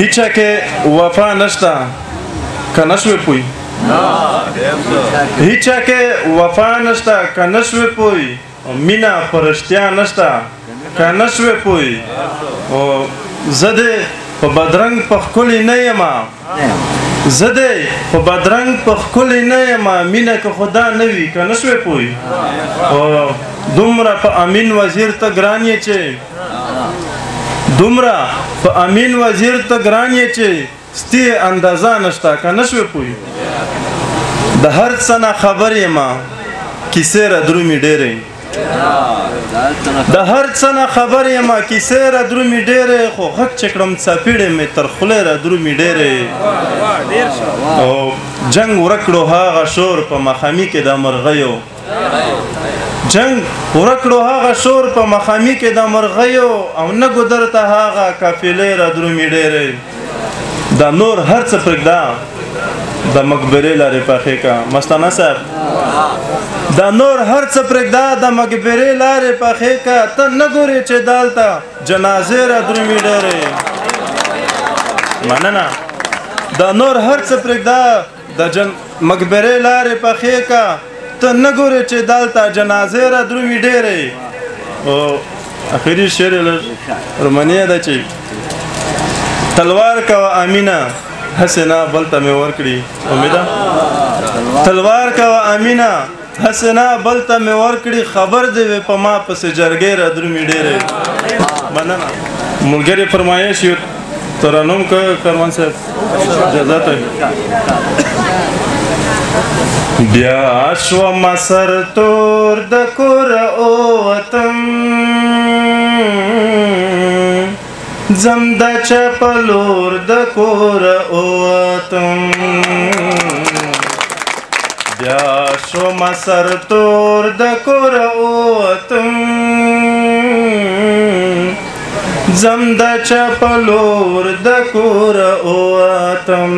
هیچا که وفا نشتا که نشوی پوی هیچا که وفا نشتا که نشوی پوی مینا پرشتیا نشتا که نشوی پوی زده په بدرنګ په ښکلي نه یما زده په بدرنګ په ښکلي نه یما مینه که خدا نه وي که نه شوې پوی دومره په امین وزیر ته ګران یې چې دومره په امین وزیر ته ګران یې چې ستی اندازه نشته که نه شوې پوی د هر څه نه خبر یما کیسې را درومي ډېرې د هر څه نه خبر یم کیسې را درومي ډېرې خو غږ چې کړم څپېړې مې تر خولې را درومي ډېرې او جنګ ورک کړو هغه شور په مخامي کې د مرغیو جنګ ورک کړو هغه شور په مخامي کې د مرغیو او نه ګودر ته هغه قافلې را درومي ډېرې دا نور هر څه پرېږده د مقبرې لارې پخې کا مستانه صاحب دا نور هر څه پرېږده د مقبرې لارې پخې کا ته نه ګورې چې دالته جنازې را درومي ډېرې مننه دا نور هر څه پرېږده د مقبرې لارې پخې کا ته نه ګورې چې دالته جنازې را درومي ډېرې او اخري شعر یې لږ رومانیه ده چې تلوار کوه امینه هسې نه بل ته مې ورکړي امیده تلوار کوه امینه هسې نه بل ته مې ورکړي خبر دې وي په ما پسې جرګې را درومي ډېرې مننه ملګري فرمایش یو ترنم که کاروان صاحب اجازه ته بیا شومه سر تور د کوره ووتم زم د چا په لور د کوره ووتم بیا شومه سر تور د کوره ووتم زم د چا په لور د کوره ووتم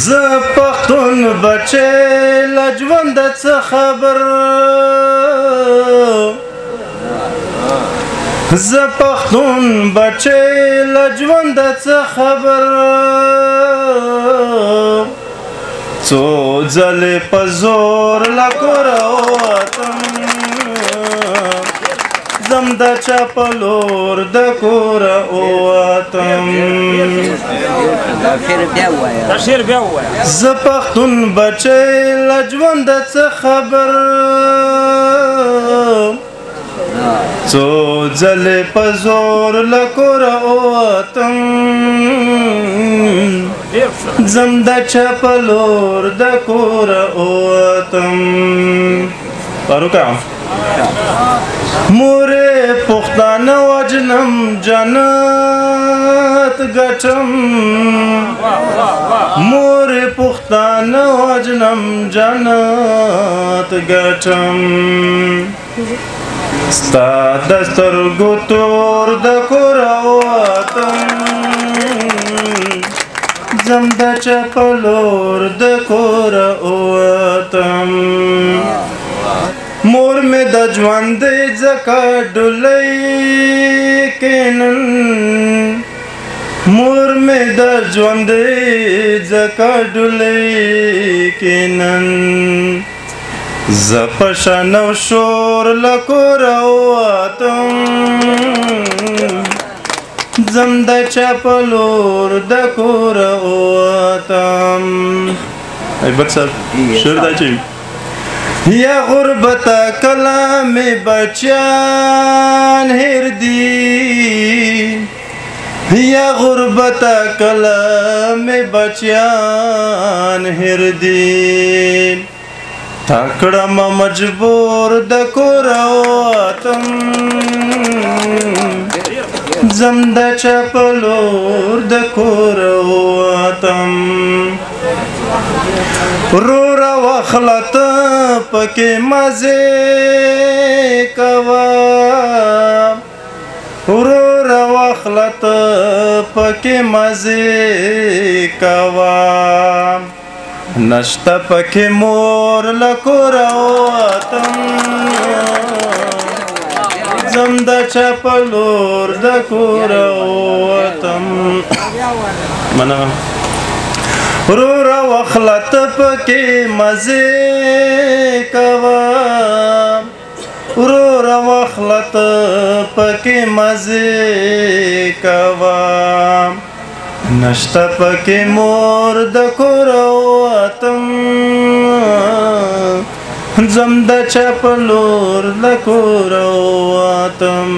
زه پښتون بچی له ژونده څه خبر زه پښتون بچی له ژونده څه خبر څو ځلې په زور له کوره ووتم زم د چا په لور د کوره ووتم زه پښتون بچی له ژونده څه خبر څو ځلې په زور له کوره ووتم زم د چا په لور د کوره ووتم فاروقه مورې پښتانه وجنم جنت ګټم مورې پښتانه وجنم جنت ګټم ستا د سترګو تور د کوره ووتم زم د چا په لور د کوره ووتم مور مې د ژوندۍ ځکه ډولۍ کې نن مور مې د ژوندۍ ځکه ډولۍ کې نن زه په شان او شور له کوره ووتم زم د چا په لور د کوره ووتم ایبت صاحب شعر دا چې یا غربت کلام بچیان هر دی یا غربت کلام بچیان هر دی تکړم مجبور د کوره ووتم زم د چا په لور د کوره ووتم روره واخلته پکې مزې کوه روره واخلته پکې مزې کوه نشته پکې مور له کوره ووتم زم د چا په لور د کوره ووتم منه ورور وخلت پکې مزې کوه ورور وخلت پکې مزې کوه نشته پکې مور د کوره ووتم زم د چا په لور د کوره ووتم